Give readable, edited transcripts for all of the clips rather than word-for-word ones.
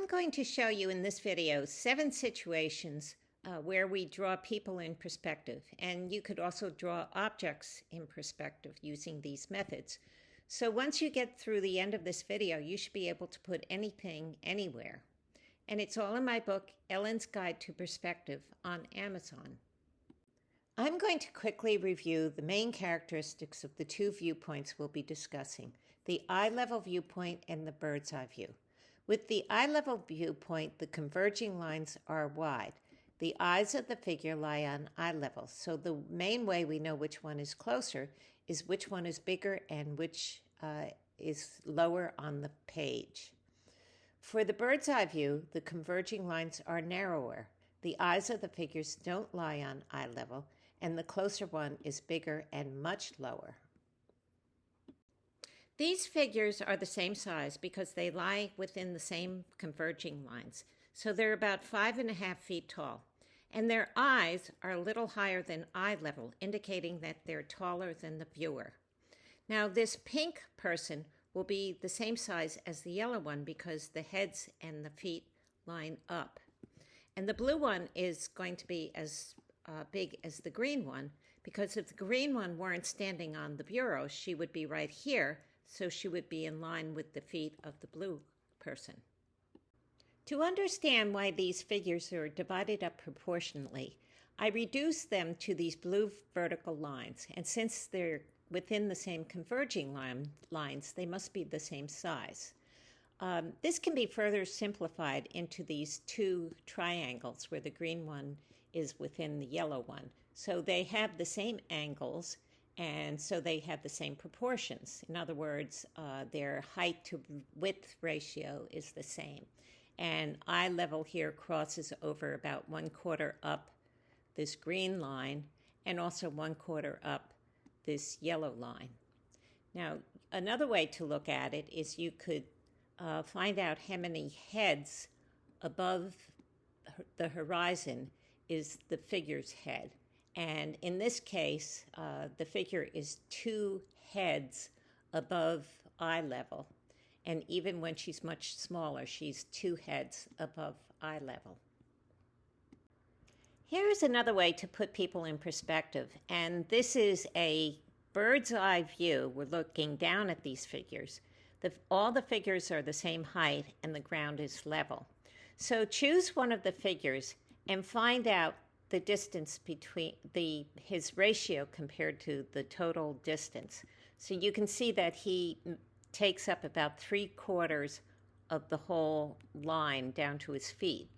I'm going to show you in this video 7 situations where we draw people in perspective, and you could also draw objects in perspective using these methods. So once you get through the end of this video, you should be able to put anything anywhere. And it's all in my book, Ellen's Guide to Perspective, on Amazon. I'm going to quickly review the main characteristics of the 2 viewpoints we'll be discussing, the eye-level viewpoint and the bird's eye view. With the eye-level viewpoint, the converging lines are wide. The eyes of the figure lie on eye level, so the main way we know which one is closer is which one is bigger and which is lower on the page. For the bird's eye view, the converging lines are narrower. The eyes of the figures don't lie on eye level, and the closer one is bigger and much lower. These figures are the same size because they lie within the same converging lines. So they're about 5.5 feet tall. And their eyes are a little higher than eye level, indicating that they're taller than the viewer. Now this pink person will be the same size as the yellow one because the heads and the feet line up. And the blue one is going to be as big as the green one because if the green one weren't standing on the bureau, she would be right here. So she would be in line with the feet of the blue person. To understand why these figures are divided up proportionately, I reduce them to these blue vertical lines, and since they're within the same converging lines, they must be the same size. This can be further simplified into these 2 triangles where the green one is within the yellow one. So they have the same angles, and so they have the same proportions. In other words, their height to width ratio is the same. And eye level here crosses over about 1/4 up this green line and also 1/4 up this yellow line. Now, another way to look at it is you could find out how many heads above the horizon is the figure's head. And in this case, the figure is 2 heads above eye level. And even when she's much smaller, she's 2 heads above eye level. Here's another way to put people in perspective. And this is a bird's eye view. We're looking down at these figures. All the figures are the same height and the ground is level. So choose one of the figures and find out the distance between his ratio compared to the total distance. So you can see that he takes up about 3/4 of the whole line down to his feet.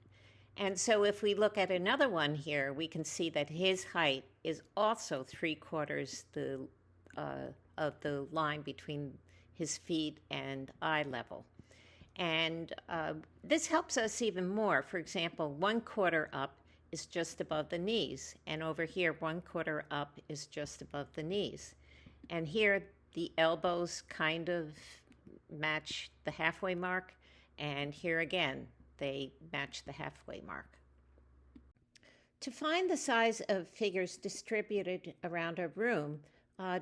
And so if we look at another one here, we can see that his height is also 3/4 of the line between his feet and eye level. And this helps us even more. For example, 1/4 up is just above the knees, and over here 1/4 up is just above the knees. And here the elbows kind of match the halfway mark, and here again they match the halfway mark. To find the size of figures distributed around a room,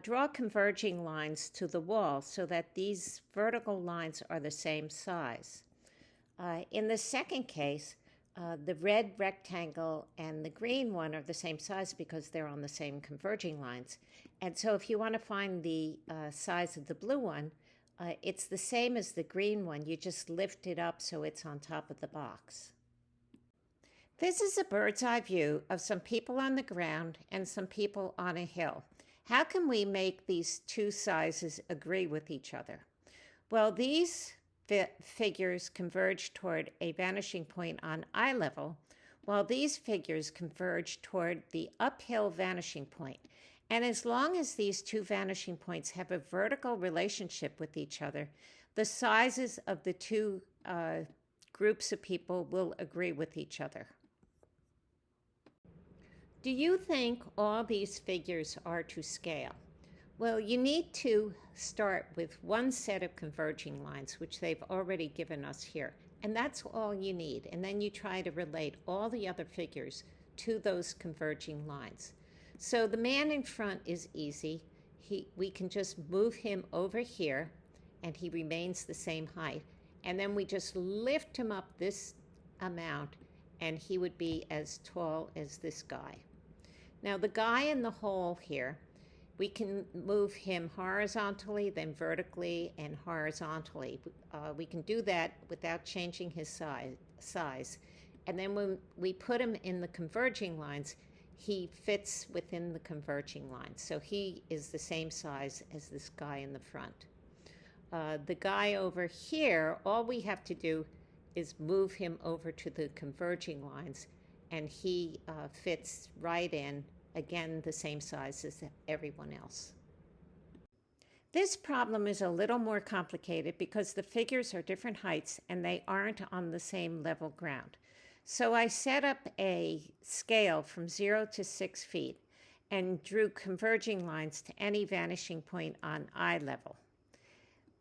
draw converging lines to the wall so that these vertical lines are the same size. In the second case, the red rectangle and the green one are the same size because they're on the same converging lines. And so if you want to find the size of the blue one, it's the same as the green one. You just lift it up so it's on top of the box. This is a bird's eye view of some people on the ground and some people on a hill. How can we make these 2 sizes agree with each other? Well, these figures converge toward a vanishing point on eye level, while these figures converge toward the uphill vanishing point. And as long as these 2 vanishing points have a vertical relationship with each other, the sizes of the 2 groups of people will agree with each other. Do you think all these figures are to scale? Well, you need to start with one set of converging lines, which they've already given us here. And that's all you need. And then you try to relate all the other figures to those converging lines. So the man in front is easy. We can just move him over here, and he remains the same height. And then we just lift him up this amount, and he would be as tall as this guy. Now, the guy in the hole here, we can move him horizontally, then vertically, and horizontally. We can do that without changing his size. And then when we put him in the converging lines, he fits within the converging lines. So he is the same size as this guy in the front. The guy over here, all we have to do is move him over to the converging lines, and he fits right in, again, the same size as everyone else. This problem is a little more complicated because the figures are different heights and they aren't on the same level ground. So I set up a scale from 0 to 6 feet and drew converging lines to any vanishing point on eye level.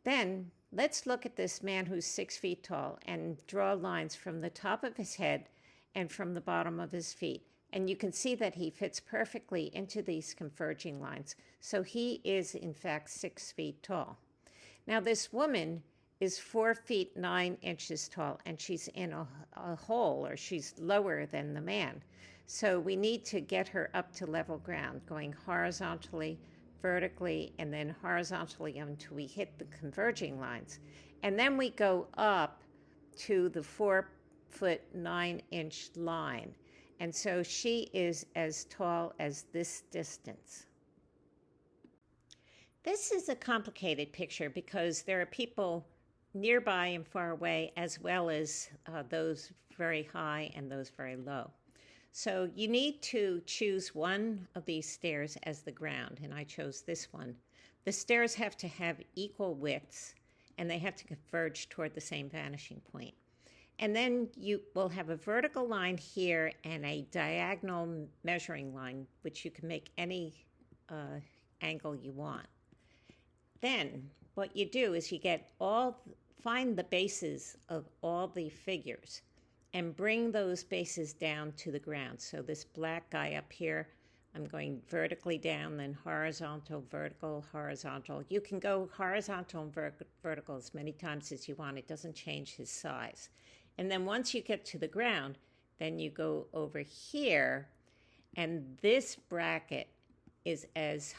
Then let's look at this man who's 6 feet tall and draw lines from the top of his head and from the bottom of his feet. And you can see that he fits perfectly into these converging lines. So he is, in fact, 6 feet tall. Now, this woman is 4 feet 9 inches tall, and she's in a hole, or she's lower than the man. So we need to get her up to level ground, going horizontally, vertically, and then horizontally until we hit the converging lines. And then we go up to the 4 foot 9 inch line. And so she is as tall as this distance. This is a complicated picture because there are people nearby and far away, as well as those very high and those very low. So you need to choose one of these stairs as the ground, and I chose this one. The stairs have to have equal widths, and they have to converge toward the same vanishing point. And then you will have a vertical line here and a diagonal measuring line, which you can make any angle you want. Then what you do is you find the bases of all the figures and bring those bases down to the ground. So this black guy up here, I'm going vertically down, then horizontal, vertical, horizontal. You can go horizontal and vertical as many times as you want. It doesn't change his size. And then once you get to the ground, then you go over here, and this bracket is as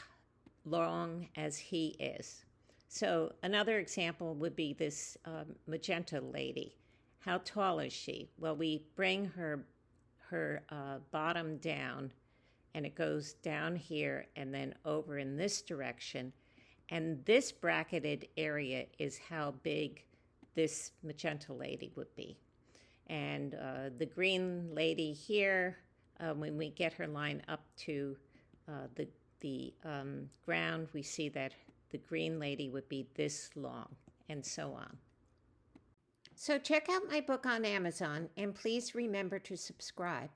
long as he is. So another example would be this magenta lady. How tall is she? Well, we bring her bottom down, and it goes down here and then over in this direction. And this bracketed area is how big this magenta lady would be. And the green lady here, when we get her line up to the ground, we see that the green lady would be this long, and so on. So check out my book on Amazon, and please remember to subscribe.